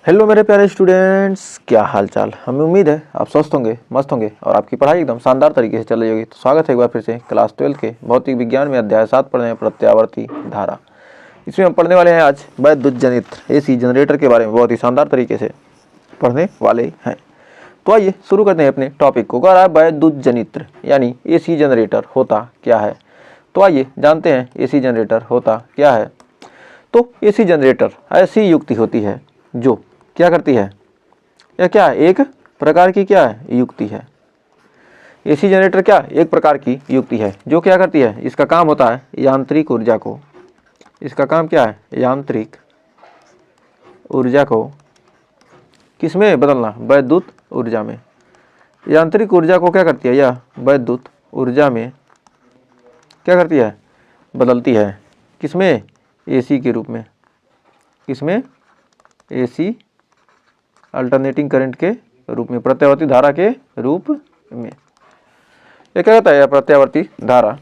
Hello मेरे प्यारे students, क्या हाल चाल। हमें उम्मीद है आप स्वस्थ होंगे, मस्त होंगे और आपकी पढ़ाई एकदम शानदार तरीके से चल रही होगी। तो स्वागत है एक बार फिर से क्लास 12 के भौतिक विज्ञान में अध्याय 7 पढ़ रहे हैं प्रत्यावर्ती धारा। इसमें हम पढ़ने वाले हैं आज वैद्युत जनित्र एसी जनरेटर के बारे में बहुत ही शानदार तरीके से पढ़ने वाले हैं। तो आइए शुरू करते हैं अपने टॉपिक को। अगर वैद्युत जनित्र यानी एसी जनरेटर होता क्या है, तो आइए जानते हैं एसी जनरेटर होता क्या है। तो एसी जनरेटर ऐसी युक्ति होती है जो क्या करती है, या क्या एक प्रकार की क्या है युक्ति है। एसी जनरेटर क्या एक प्रकार की युक्ति है जो क्या करती है, इसका काम होता है यांत्रिक ऊर्जा को, इसका काम क्या है यांत्रिक ऊर्जा को किसमें बदलना, वैद्युत ऊर्जा में। यांत्रिक ऊर्जा को क्या करती है, यह वैद्युत ऊर्जा में क्या करती है, बदलती है। किसमें, एसी के रूप में। किसमें, एसी अल्टरनेटिंग करंट के रूप में, प्रत्यावर्ती धारा के रूप में। यह क्या कहता है, यह प्रत्यावर्ती धारा।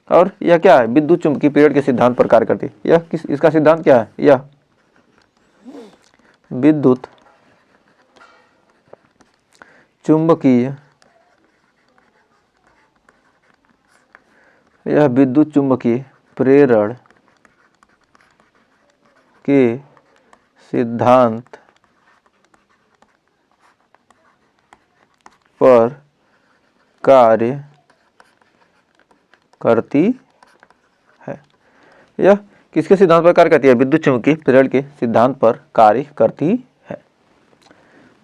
और यह क्या है, विद्युत चुंबकीय पीरियड के सिद्धांत पर कार्य करती है। यह इसका सिद्धांत क्या है, यह विद्युत चुंबकीय, यह विद्युत चुंबकीय प्रेरण के सिद्धांत पर कार्य करती है। यह किसके सिद्धांत पर कार्य करती है, विद्युत चुंबकीय प्रेरण के सिद्धांत पर कार्य करती है।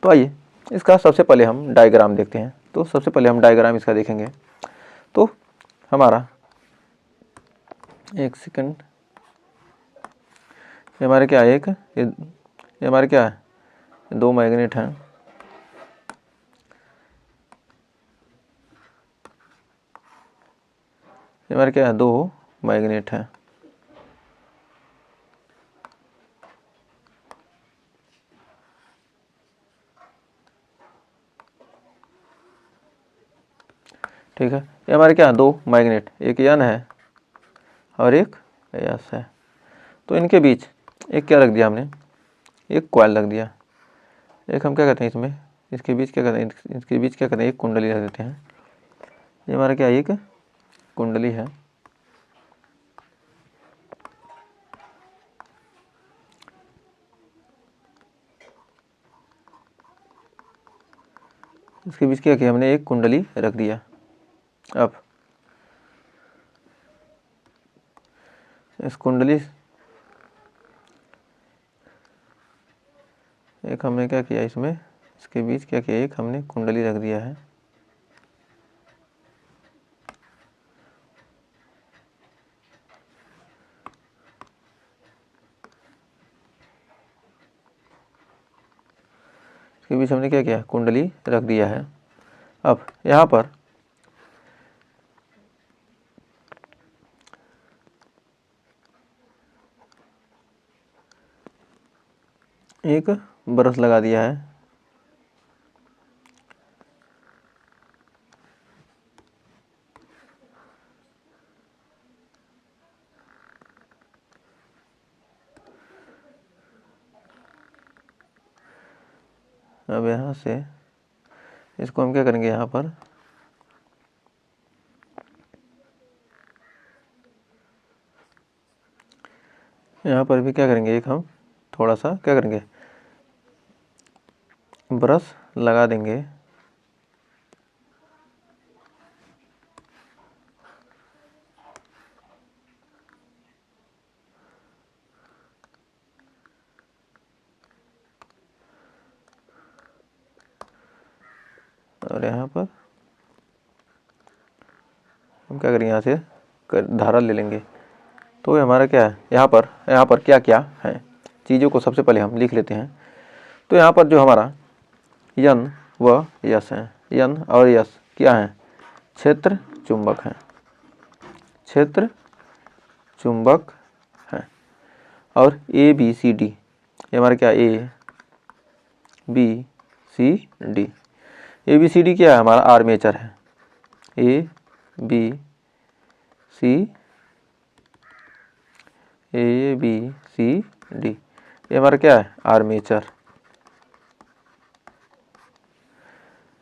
तो आइए इसका सबसे पहले हम डायग्राम देखते हैं। तो सबसे पहले हम डायग्राम इसका देखेंगे। तो हमारा एक सेकंड, ये हमारे क्या एक, ये हमारे क्या है, दो मैग्नेट हैं। ये हमारे क्या है, दो मैग्नेट हैं। ठीक है, ये हमारे क्या है, दो मैग्नेट, एक एन है और एक एस है। तो इनके बीच एक क्या रख दिया हमने, एक कॉइल रख दिया। एक हम क्या कहते हैं इसमें, इसके बीच क्या कहते हैं, इसके बीच क्या कहते हैं, एक कुंडली रख देते हैं। ये हमारा क्या, एक कुंडली है। इसके बीच क्या किया हमने, एक कुंडली रख दिया। अब इस कुंडली, एक हमने क्या किया इसमें, इसके बीच क्या किया, एक हमने कुंडली रख दिया है। इसके बीच हमने क्या किया, कुंडली रख दिया है। अब यहाँ पर एक ब्रश लगा दिया है। अब यहाँ से इसको हम क्या करेंगे, यहाँ पर भी क्या करेंगे, एक हम थोड़ा सा क्या करेंगे, ब्रश लगा देंगे। और यहाँ पर हम क्या करेंगे, यहाँ से धारा ले लेंगे। तो ये हमारा क्या है, यहाँ पर क्या क्या है चीज़ों को सबसे पहले हम लिख लेते हैं। तो यहाँ पर जो हमारा यन व यस है, यन और यस क्या है, क्षेत्र चुंबक हैं, क्षेत्र चुंबक हैं। और ए बी सी डी, ये हमारा क्या, A B C D, A B C D क्या है, हमारा आर्मेचर है। A B C, A B C D, ये हमारा क्या है, आर्मेचर।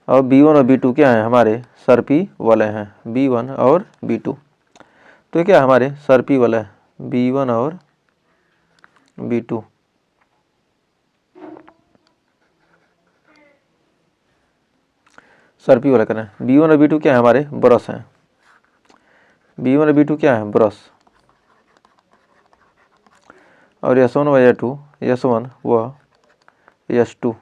और B1 और B2 क्या है हमारे सर्पी वलय हैं, B1 और B2। तो ये क्या है हमारे सर्पी वलय B1 और B2। सर्पी वाला करना है। B1 और B2 क्या है हमारे ब्रश हैं, B1 और B2 क्या है ब्रश। और S1 व S2, S1 व S2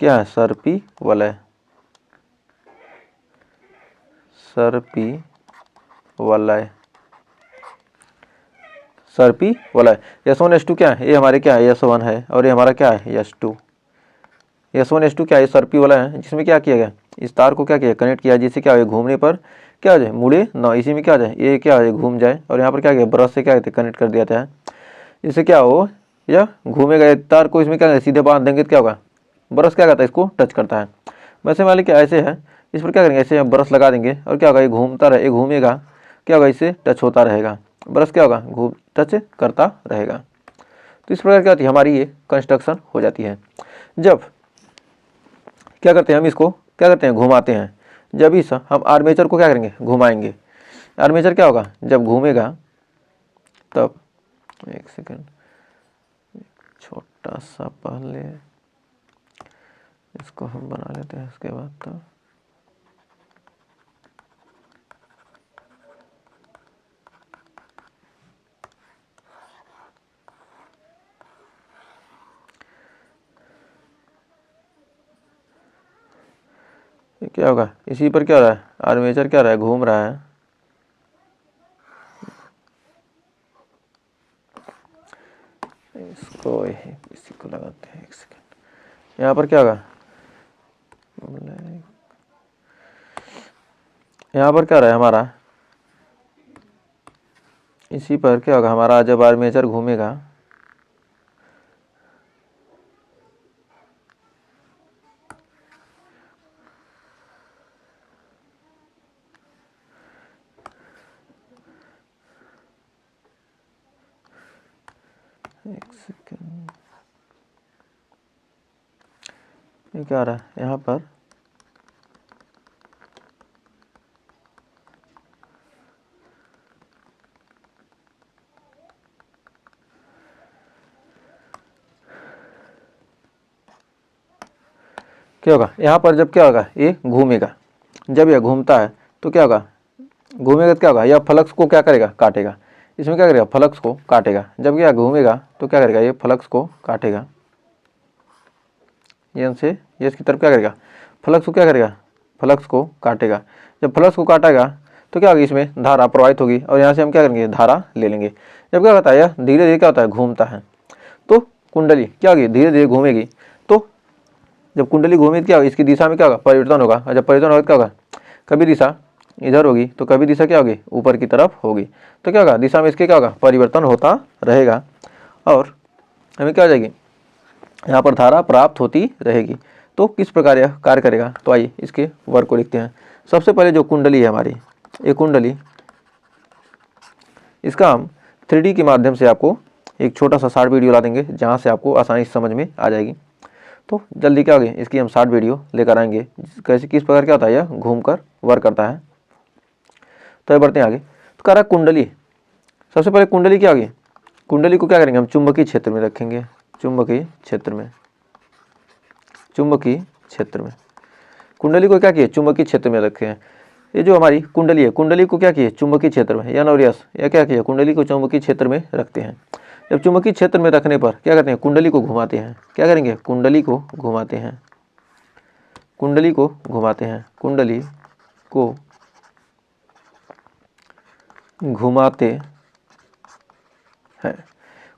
क्या है सर्पी वलय, सर्पी वलय, सर्पी वलय। S1 S2 क्या है, ये हमारे क्या है S1 है और ये हमारा क्या है S2। S1 S2 क्या है सर्पी वाला है, जिसमें क्या किया गया इस तार को क्या किया कनेक्ट किया, जिससे क्या हो घूमने पर क्या हो जाए मुड़े ना, इसी में क्या हो जाए ये क्या हो जाए घूम जाए। और यहाँ पर क्या किया ब्रश से क्या कनेक्ट कर दिया था, इससे क्या हो यह घूमेगा तार को, इसमें क्या सीधे बांध देंगे तो क्या होगा ब्रश क्या करता है इसको टच करता है। वैसे मान लीजिए क्या ऐसे है, इस पर क्या करेंगे ऐसे ब्रश लगा देंगे और क्या होगा ये घूमता रहे, घूमेगा क्या होगा इससे टच होता रहेगा, ब्रश क्या होगा घूम टच करता रहेगा। तो इस प्रकार क्या होती है हमारी ये कंस्ट्रक्शन हो जाती है। जब क्या करते हैं हम इसको क्या करते हैं घुमाते हैं, जब इस हम आर्मेचर को क्या करेंगे घुमाएंगे, आर्मेचर क्या होगा जब घूमेगा तब, एक सेकंड छोटा सा पहले इसको हम बना लेते हैं, इसके बाद तो क्या होगा इसी पर क्या हो रहा है आर्मेचर क्या हो रहा है घूम रहा है। इसको इसी को लगाते हैं, एक सेकंड। यहाँ पर क्या होगा यहाँ पर क्या हो रहा है हमारा, इसी पर क्या होगा हमारा जब आर्मेचर घूमेगा एक सेकंड, ये क्या आ रहा है यहाँ पर क्या होगा, यहाँ पर जब क्या होगा ये घूमेगा, जब यह घूमता है तो क्या होगा घूमेगा तो क्या होगा यह फ्लक्स को क्या करेगा काटेगा, इसमें क्या करेगा फ्लक्स को काटेगा। जब यह घूमेगा तो क्या करेगा ये फ्लक्स को काटेगा, ये से ये इसकी तरफ क्या करेगा फ्लक्स को क्या करेगा फ्लक्स को काटेगा। जब फ्लक्स को काटेगा तो क्या होगी इसमें धारा प्रवाहित होगी और यहाँ से हम क्या करेंगे धारा ले लेंगे। जब क्या होता है यह धीरे धीरे क्या होता है घूमता है तो कुंडली क्या होगी धीरे धीरे घूमेगी। तो जब कुंडली घूमेगी क्या होगी इसकी दिशा में क्या होगा परिवर्तन होगा, और जब परिवर्तन होगा क्या होगा कभी दिशा इधर होगी तो कभी दिशा क्या होगी ऊपर की तरफ होगी। तो क्या होगा दिशा में इसके क्या होगा परिवर्तन होता रहेगा और हमें क्या हो जाएगी यहाँ पर धारा प्राप्त होती रहेगी। तो किस प्रकार यह कार्य करेगा, तो आइए इसके वर्क को लिखते हैं। सबसे पहले जो कुंडली है हमारी ये कुंडली, इसका हम 3D के माध्यम से आपको एक छोटा सा शॉर्ट वीडियो ला देंगे जहाँ से आपको आसानी से समझ में आ जाएगी। तो जल्दी क्या होगी इसकी हम शॉर्ट वीडियो लेकर आएंगे कैसे किस प्रकार क्या होता है यह घूम कर वर्क करता है। तो बढ़ते हैं आगे। तो कह रहा कुंडली, सबसे पहले कुंडली क्या होगी, कुंडली को क्या करेंगे हम चुंबकीय क्षेत्र में रखेंगे, चुंबकीय क्षेत्र में, चुंबकीय क्षेत्र में कुंडली को क्या किए चुंबकीय क्षेत्र में रखे हैं। ये जो हमारी कुंडली है कुंडली को क्या किए चुंबकीय क्षेत्र में, या नौरियस या क्या किया कुंडली को चुंबकीय क्षेत्र में रखते हैं। जब चुंबकीय क्षेत्र में रखने पर क्या करते हैं कुंडली को घुमाते हैं, क्या करेंगे कुंडली को घुमाते हैं, कुंडली को घुमाते हैं, कुंडली को घुमाते हैं।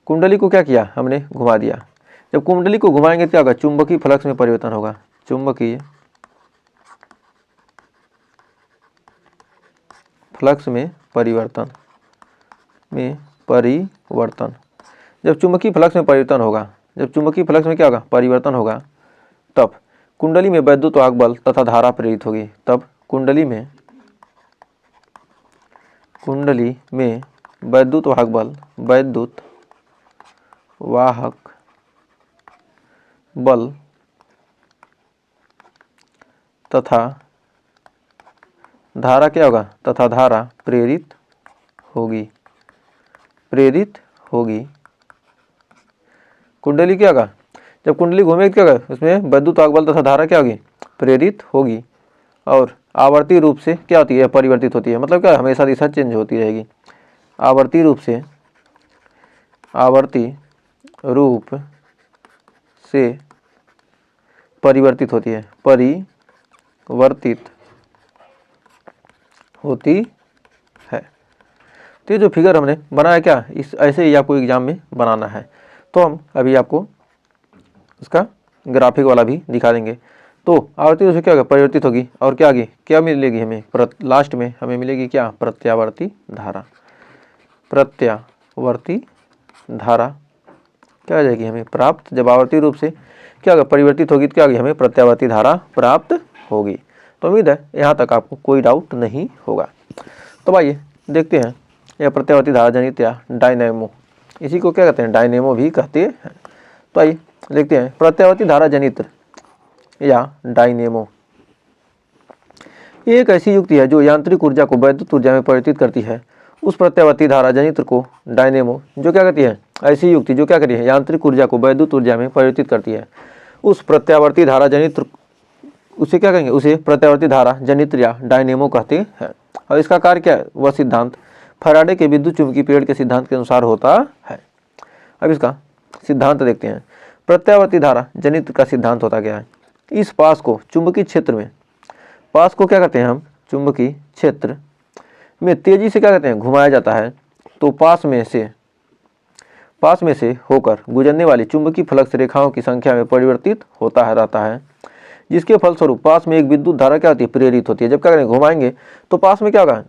कुंडली को क्या किया हमने घुमा दिया। जब कुंडली को घुमाएंगे तो क्या होगा चुंबकीय फ्लक्स में परिवर्तन होगा, चुंबकीय फ्लक्स में परिवर्तन, में परिवर्तन। जब चुंबकीय फ्लक्स में परिवर्तन होगा, जब चुंबकीय फ्लक्स में क्या होगा परिवर्तन होगा तब कुंडली में वैद्युत वाहक बल तथा धारा प्रेरित होगी। तब कुंडली में वैद्युत वाहक बल, वैद्युत वाहक बल तथा धारा क्या होगा, तथा धारा प्रेरित होगी, प्रेरित होगी। कुंडली क्या होगा, जब कुंडली घूमेगी क्या होगा, उसमें विद्युत आवेश बल तथा धारा क्या होगी, प्रेरित होगी। और आवर्ती रूप से क्या होती है, परिवर्तित होती है, मतलब क्या हमेशा दिशा चेंज होती रहेगी। आवर्ती रूप से, आवर्ती रूप से परिवर्तित होती है, परिवर्तित होती है। तो ये जो फिगर हमने बनाया क्या, इस ऐसे ही आपको एग्जाम में बनाना है। तो हम अभी आपको इसका ग्राफिक वाला भी दिखा देंगे। तो आवर्ती रूप से क्या होगा, परिवर्तित होगी, और क्या आगे क्या मिलेगी हमें, लास्ट में हमें मिलेगी क्या, प्रत्यावर्ती धारा। प्रत्यावर्ती धारा क्या आ जाएगी हमें प्राप्त, जब आवर्ती रूप से क्या होगा, परिवर्तित होगी, तो क्या होगी, हमें प्रत्यावर्ती धारा प्राप्त होगी। तो उम्मीद है यहाँ तक आपको कोई डाउट नहीं होगा। तो आइए देखते हैं यह प्रत्यावर्ती धारा जनित या डायनेमो, इसी को क्या कहते हैं, डायनेमो भी कहते हैं। तो आइए देखते हैं प्रत्यावर्ती धारा जनित या डायनेमो। ये एक ऐसी युक्ति है जो यांत्रिक ऊर्जा को वैद्युत ऊर्जा में परिवर्तित करती है। उस प्रत्यावर्ती धारा जनित्र को डायनेमो जो क्या करती है, ऐसी युक्ति जो क्या करती है, यांत्रिक ऊर्जा को वैद्युत ऊर्जा में परिवर्तित करती है। उस प्रत्यावर्ती धारा जनित्र, उसे क्या कहेंगे, उसे प्रत्यावर्ती धारा जनित्र या डायनेमो कहते हैं। और इसका कार्य क्या है, वह सिद्धांत फैराडे के विद्युत चुंबकीय पेड़ के सिद्धांत के अनुसार होता है। अब इसका सिद्धांत देखते हैं। प्रत्यावर्ती धारा जनित्र का सिद्धांत होता क्या है, इस पास को चुंबकीय क्षेत्र में, पास को क्या कहते हैं हम, चुंबकीय क्षेत्र में तेजी से क्या कहते हैं, घुमाया जाता है। तो पास में से होकर गुजरने वाली चुंबकीय फ्लक्स रेखाओं की संख्या में परिवर्तित होता है रहता है, जिसके फलस्वरूप पास में एक विद्युत धारा क्या होती है, प्रेरित होती है। जब क्या करेंगे, घुमाएंगे तो पास में क्या होगा,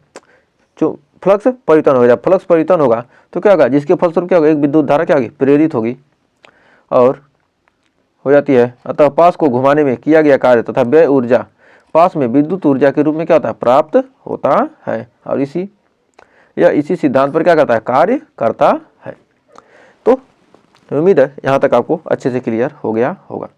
फ्लक्स परिवर्तन होगा। जब फ्लक्स परिवर्तन होगा तो क्या होगा, जिसके फलस्वरूप क्या होगा, एक विद्युत धारा क्या होगी, प्रेरित होगी और हो जाती है। अतः पास को घुमाने में किया गया कार्य तथा व्यय ऊर्जा पास में विद्युत ऊर्जा के रूप में क्या होता है, प्राप्त होता है। और इसी सिद्धांत पर क्या करता है, कार्य करता है। तो उम्मीद है यहाँ तक आपको अच्छे से क्लियर हो गया होगा।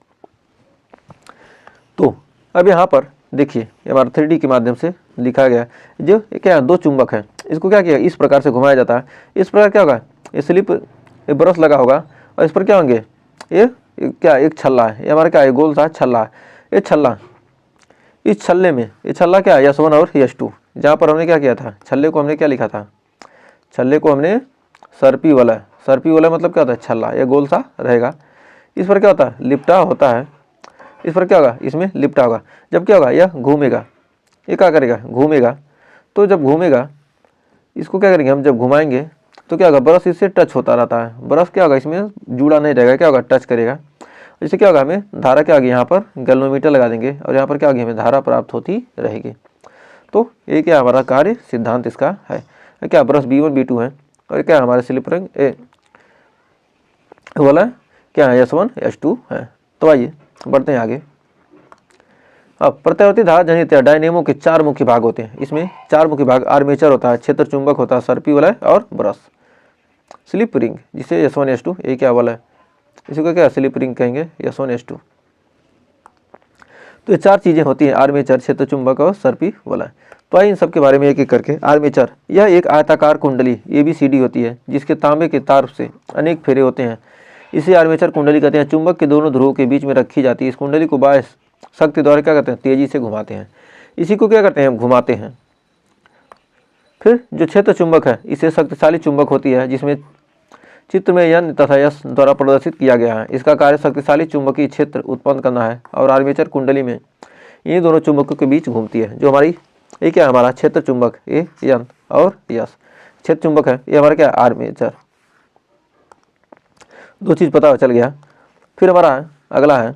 तो अब यहाँ पर देखिए हमारा 3D के माध्यम से लिखा गया, जो क्या है, दो चुंबक है, इसको क्या किया, इस प्रकार से घुमाया जाता है। इस प्रकार क्या होगा, ये स्लिप ब्रश लगा होगा और इस पर क्या होंगे, ये क्या, एक छल्ला है, ये हमारा क्या है, गोल सा छल्ला है। ये छल्ला, इस छल्ले में ये छल्ला क्या है, S1 और S2। जहाँ पर हमने क्या किया था, छल्ले को हमने क्या लिखा था, छल्ले को हमने सर्पी वाला, सर्पी वाला मतलब क्या होता है, छल्ला, ये गोल सा रहेगा। इस पर क्या होता है, लिपटा होता है। इस पर क्या होगा, इसमें लिपटा होगा। जब क्या होगा, यह घूमेगा, ये क्या करेगा, घूमेगा। तो जब घूमेगा, इसको क्या करेंगे हम, जब घुमाएंगे तो क्या होगा, ब्रश इससे टच होता रहता है। ब्रश क्या होगा, इसमें जुड़ा नहीं रहेगा, क्या होगा, टच करेगा। इससे क्या होगा, हमें धारा क्या होगी, यहाँ पर गैल्वेनोमीटर लगा देंगे और यहाँ पर क्या होगी, हमें धारा प्राप्त होती रहेगी। तो ये क्या हमारा कार्य सिद्धांत इसका है। क्या ब्रश B1 B2 है और क्या हमारे स्लिप रिंग ए वाला क्या है, S1 S2 है। तो आइए बढ़ते हैं आगे। अब प्रत्यावर्ती धारा जनित या डायनेमो के 4 मुख्य भाग होते हैं। इसमें 4 मुख्य भाग, आर्मेचर होता है, क्षेत्र चुंबक होता है, सर्पी वाला है और ब्रश। स्लिप रिंग जिसे S1 S2, ये क्या वाला है, इसी को क्या स्लिप रिंग कहेंगे, S1 S2। तो ये 4 चीजें होती हैं, आर्मेचर, क्षेत्र चुंबक और सर्पी वाला। तो आइए इन सब के बारे में एक एक करके। आर्मेचर, यह एक आयताकार कुंडली ABCD होती है जिसके तांबे के तार से अनेक फेरे होते हैं। इसे आर्मेचर कुंडली कहते हैं। चुंबक के दोनों ध्रुवों के बीच में रखी जाती है। इस कुंडली को बाह्य शक्ति द्वारा क्या करते हैं, तेजी से घुमाते हैं। इसी को क्या करते हैं, घुमाते हैं। फिर जो क्षेत्र चुंबक है, इसे शक्तिशाली चुंबक होती है, जिसमें चित्र में N तथा S द्वारा प्रदर्शित किया गया है। इसका कार्य शक्तिशाली चुंबकीय क्षेत्र उत्पन्न करना है और आर्मेचर कुंडली में इन दोनों चुंबकों के बीच घूमती है। जो हमारी ये क्या है, हमारा क्षेत्र चुंबक ये N और S, क्षेत्र चुंबक है, ये हमारा क्या, आर्मेचर। 2 चीज़ पता चल गया। फिर हमारा अगला है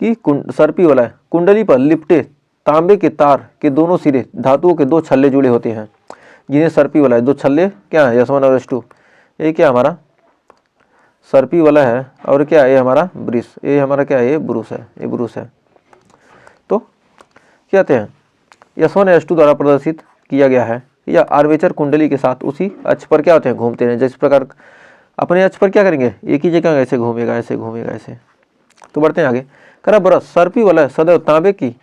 कि सर्पी वाला है, कुंडली पर लिपटे तांबे के तार के दोनों सिरे धातुओं के 2 छल्ले जुड़े होते हैं, जिन्हें सर्पी वाला है। 2 छल्ले क्या है, S1 और S2। ये क्या हमारा सर्पी वाला है और क्या है, ये हमारा ब्रिस, ये हमारा क्या है, ये ब्रूस है, ये ब्रूस है। तो क्या कहते हैं, S1 S2 द्वारा प्रदर्शित किया गया है। या आर्मेचर कुंडली के साथ उसी अक्ष पर क्या होते हैं, घूमते हैं। जिस प्रकार अपने अक्ष पर क्या करेंगे, एक ही जगह ऐसे घूमेगा, ऐसे घूमेगा, ऐसे। तो बढ़ते हैं आगे। करा ब्रश, सर्पी वाला सदैव तांबे की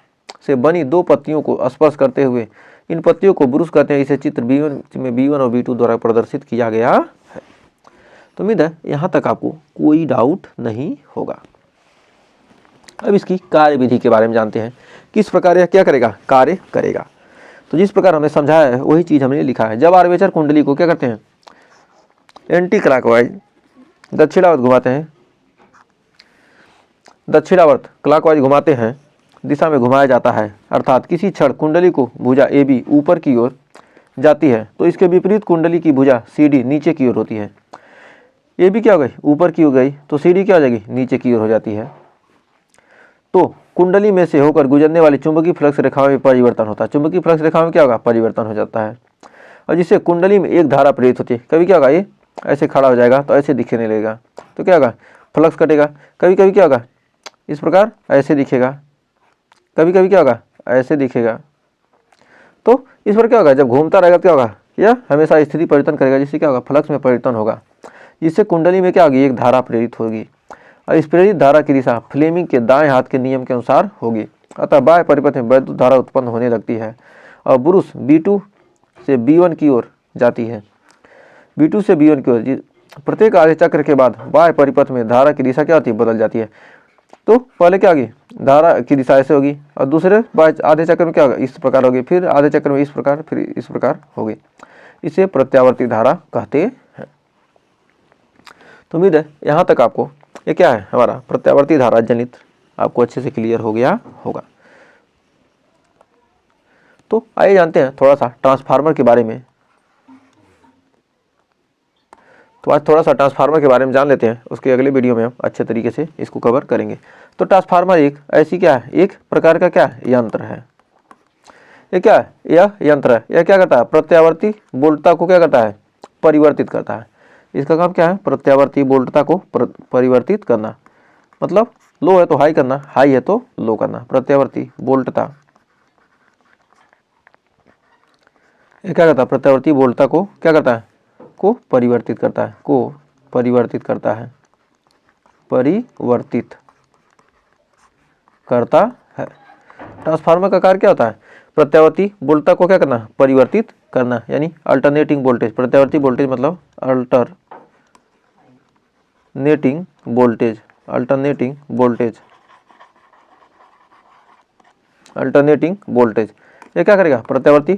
से बनी दो पत्तियों को स्पर्श करते हुए इन पत्तियों को ब्रुश कहते हैं। इसे चित्र B1 में B1 और B2 द्वारा प्रदर्शित किया गया है। तो उम्मीद है यहाँ तक आपको कोई डाउट नहीं होगा। अब इसकी कार्य विधि के बारे में जानते हैं, किस प्रकार यह क्या करेगा, कार्य करेगा। तो जिस प्रकार हमने समझाया है वही चीज़ हमने लिखा है। जब आर्मेचर कुंडली को क्या करते हैं, एंटी क्लॉकवाइज दक्षिणावर्त घुमाते हैं, दक्षिणावर्त क्लॉकवाइज घुमाते हैं, दिशा में घुमाया जाता है, अर्थात किसी क्षण कुंडली को भुजा AB ऊपर की ओर जाती है तो इसके विपरीत कुंडली की भुजा CD नीचे की ओर होती है। AB क्या हो गई, ऊपर की ओर गई, तो CD क्या हो जाएगी, नीचे की ओर हो जाती है। तो कुंडली में से होकर गुजरने वाली चुंबकीय फ्लक्स रेखाओं में परिवर्तन होता है। चुंबकीय फ्लक्स रेखाओं में क्या होगा, परिवर्तन हो जाता है, और जिससे कुंडली में एक धारा प्रेरित होती है। कभी क्या होगा, ये ऐसे खड़ा हो जाएगा तो ऐसे दिखने लगेगा, तो क्या होगा, फ्लक्स कटेगा। कभी कभी क्या होगा, इस प्रकार ऐसे दिखेगा, कभी कभी क्या होगा, ऐसे दिखेगा। तो इस पर क्या होगा, जब घूमता रहेगा क्या होगा, यह हमेशा स्थिति परिवर्तन करेगा, जिससे क्या होगा, फ्लक्स में परिवर्तन होगा, जिससे कुंडली में क्या होगी, एक धारा प्रेरित होगी, और इस प्रेरित धारा की दिशा फ्लेमिंग के दाएं हाथ के नियम के अनुसार होगी। अतः बाह्य परिपथ में वैद्युत धारा उत्पन्न होने लगती है और ब्रुश B2 से B1 की ओर जाती है। B2 से B1 की ओर प्रत्येक आधे चक्र के बाद बाह्य परिपथ में धारा की दिशा क्या होती है, बदल जाती है। तो पहले क्या होगी, धारा की दिशा ऐसे होगी, और दूसरे आधे चक्र में क्या होगा, इस प्रकार होगी, फिर आधे चक्र में इस प्रकार, फिर इस प्रकार होगी। इसे प्रत्यावर्ती धारा कहते हैं। तो उम्मीद है यहाँ तक आपको ये क्या है, हमारा प्रत्यावर्ती धारा जनित आपको अच्छे से क्लियर हो गया होगा। तो आइए जानते हैं थोड़ा सा ट्रांसफार्मर के बारे में। तो आज थोड़ा सा ट्रांसफार्मर के बारे में जान लेते हैं, उसके अगले वीडियो में हम अच्छे तरीके से इसको कवर करेंगे। तो ट्रांसफार्मर एक ऐसी क्या है, एक प्रकार का क्या यंत्र है। ये क्या है, यह यंत्र है, यह क्या करता है, प्रत्यावर्ती वोल्टता को क्या करता है, परिवर्तित करता है। इसका काम क्या है, प्रत्यावर्ती वोल्टता को परिवर्तित करना, मतलब लो है तो हाई करना, हाई है तो लो करना। प्रत्यावर्ती वोल्टता ये क्या करता है, प्रत्यावर्ती वोल्टता को क्या करता है, को परिवर्तित करता है, को परिवर्तित करता है, परिवर्तित करता है। ट्रांसफार्मर का कार्य क्या होता है, प्रत्यावर्ती वोल्टता को क्या करना, परिवर्तित करना, यानी अल्टरनेटिंग वोल्टेज। प्रत्यावर्ती वोल्टेज मतलब alternating voltage, alternating voltage, alternating voltage. ये क्या करेगा, प्रत्यावर्ती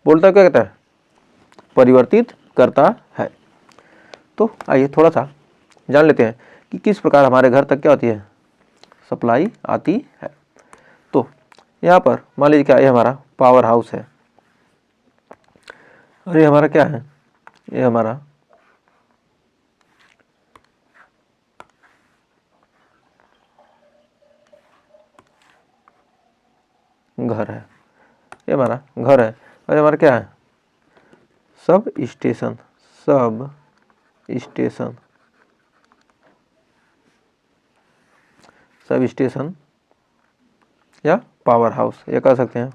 वोल्टता क्या कहता है, परिवर्तित करता है। तो आइए थोड़ा सा जान लेते हैं कि किस प्रकार हमारे घर तक क्या होती है, सप्लाई आती है। तो यहाँ पर मान लीजिए क्या, ये हमारा पावर हाउस है, और ये हमारा क्या है, ये हमारा घर है, ये हमारा घर है, और ये हमारा क्या है, sub station, sub station, sub station या पावर हाउस, ये कह सकते हैं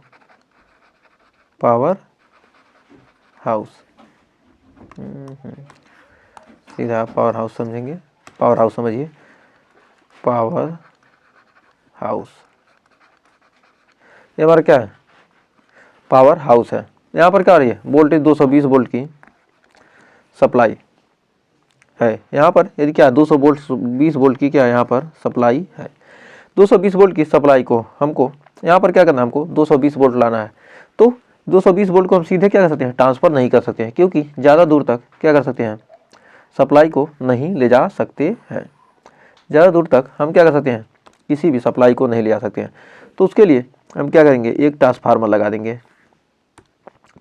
पावर हाउस। सीधा पावर हाउस समझेंगे, पावर हाउस समझिए, पावर हाउस ये हमारा क्या है, पावर हाउस है। यहाँ पर क्या आ रही है, वोल्टेज 220 वोल्ट की सप्लाई है। यहाँ पर यदि क्या 220 वोल्ट की क्या यहाँ पर सप्लाई है। 220 वोल्ट की सप्लाई को हमको यहाँ पर क्या करना है, हमको 220 वोल्ट लाना है। तो 220 वोल्ट को हम सीधे क्या कर सकते हैं, ट्रांसफ़र नहीं कर सकते हैं, क्योंकि ज़्यादा दूर तक क्या कर सकते हैं, सप्लाई को नहीं ले जा सकते हैं। ज़्यादा दूर तक हम क्या कर सकते हैं, किसी भी सप्लाई को नहीं ले जा सकते हैं। तो उसके लिए हम क्या करेंगे, एक ट्रांसफार्मर लगा देंगे।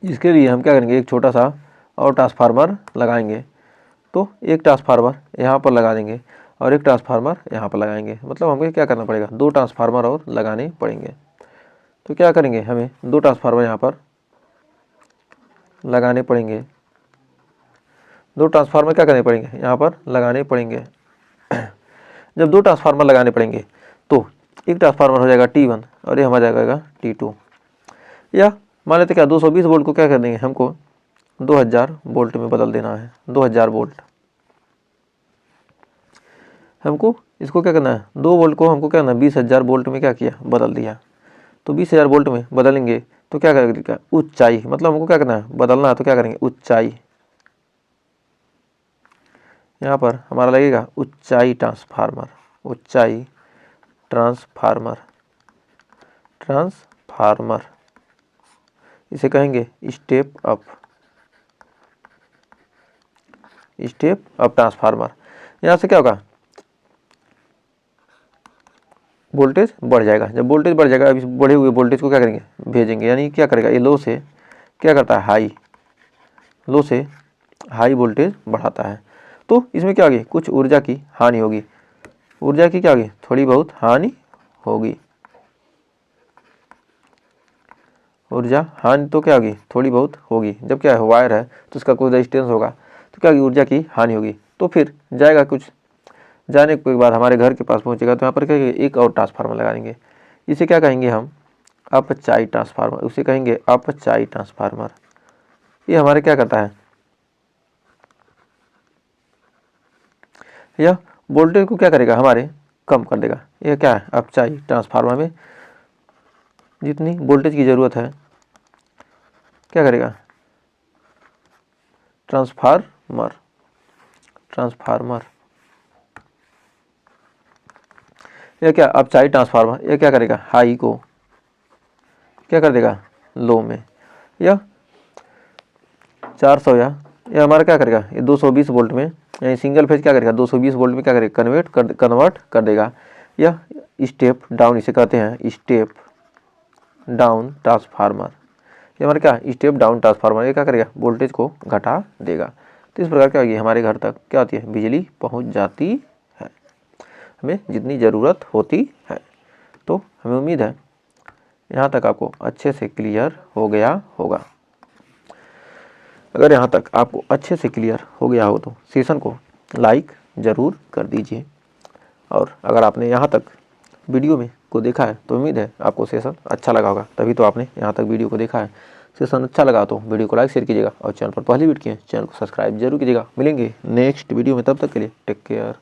इसके लिए हम क्या करेंगे, एक छोटा सा और ट्रांसफार्मर लगाएंगे। तो एक ट्रांसफार्मर यहाँ पर लगा देंगे और एक ट्रांसफार्मर यहाँ पर लगाएंगे, मतलब हमें क्या करना पड़ेगा, दो ट्रांसफार्मर और लगाने पड़ेंगे। तो क्या करेंगे, हमें दो ट्रांसफार्मर यहाँ पर लगाने पड़ेंगे, दो ट्रांसफार्मर क्या करने पड़ेंगे, यहाँ पर लगाने पड़ेंगे। जब दो ट्रांसफार्मर लगाने पड़ेंगे तो एक ट्रांसफार्मर हो जाएगा T1 और ये हमारा जाएगा T2। या मान लेते क्या 220 वोल्ट को क्या कर देंगे, हमको 2000 वोल्ट में बदल देना है। 2000 वोल्ट हमको इसको क्या करना है, 2 वोल्ट को हमको क्या करना है, 20,000 वोल्ट में क्या किया, बदल दिया। तो 20,000 वोल्ट में बदलेंगे तो क्या करेगा, ऊंचाई, मतलब हमको क्या करना है, बदलना है, तो क्या करेंगे, ऊंचाई, यहाँ पर हमारा लगेगा ऊंचाई ट्रांसफार्मर, ऊंचाई ट्रांसफार्मर, ट्रांसफार्मर, इसे कहेंगे step up, step up transformer. यहाँ से क्या होगा, वोल्टेज बढ़ जाएगा। जब वोल्टेज बढ़ जाएगा, अब इस बढ़े हुए वोल्टेज को क्या करेंगे, भेजेंगे, यानी क्या करेगा, ये लो से क्या करता है, हाई, लो से हाई वोल्टेज बढ़ाता है। तो इसमें क्या होगी, कुछ ऊर्जा की हानि होगी, ऊर्जा की क्या होगी, थोड़ी बहुत हानि होगी, ऊर्जा हानि तो क्या होगी, थोड़ी बहुत होगी। जब क्या है, वायर है तो उसका कोई रेजिस्टेंस होगा, तो क्या होगी, ऊर्जा की हानि होगी। तो फिर जाएगा, कुछ जाने के बाद हमारे घर के पास पहुंचेगा, तो यहाँ पर क्या एक और ट्रांसफार्मर लगा देंगे, इसे क्या कहेंगे हम, अपचाई ट्रांसफार्मर, उसे कहेंगे अपचाई ट्रांसफार्मर। ये हमारे क्या करता है, यह वोल्टेज को क्या करेगा, हमारे कम कर देगा। यह क्या है, अपचाई ट्रांसफार्मर में जितनी वोल्टेज की ज़रूरत है, क्या करेगा, ट्रांसफार्मर, ट्रांसफार्मर, यह क्या, अपचाई ट्रांसफार्मर, यह क्या करेगा, हाई को क्या कर देगा, लो में। यह 400 या यह हमारा क्या करेगा, ये 220 वोल्ट में, यानी सिंगल फेज क्या करेगा, 220 वोल्ट में क्या करेगा, कन्वर्ट कर देगा। यह स्टेप डाउन, इसे कहते हैं स्टेप डाउन ट्रांसफार्मर। ये हमारा क्या, स्टेप डाउन ट्रांसफार्मर, ये क्या करेगा, वोल्टेज को घटा देगा। तो इस प्रकार क्या होगी, हमारे घर तक क्या होती है, बिजली पहुंच जाती है, हमें जितनी ज़रूरत होती है। तो हमें उम्मीद है यहाँ तक आपको अच्छे से क्लियर हो गया होगा। अगर यहाँ तक आपको अच्छे से क्लियर हो गया हो तो सेशन को लाइक ज़रूर कर दीजिए, और अगर आपने यहाँ तक वीडियो में को देखा है तो उम्मीद है आपको सेशन अच्छा लगा होगा, तभी तो आपने यहाँ तक वीडियो को देखा है। सेशन अच्छा लगा तो वीडियो को लाइक शेयर कीजिएगा, और चैनल पर पहली वीडियो किए चैनल को सब्सक्राइब जरूर कीजिएगा। मिलेंगे नेक्स्ट वीडियो में, तब तक के लिए टेक केयर।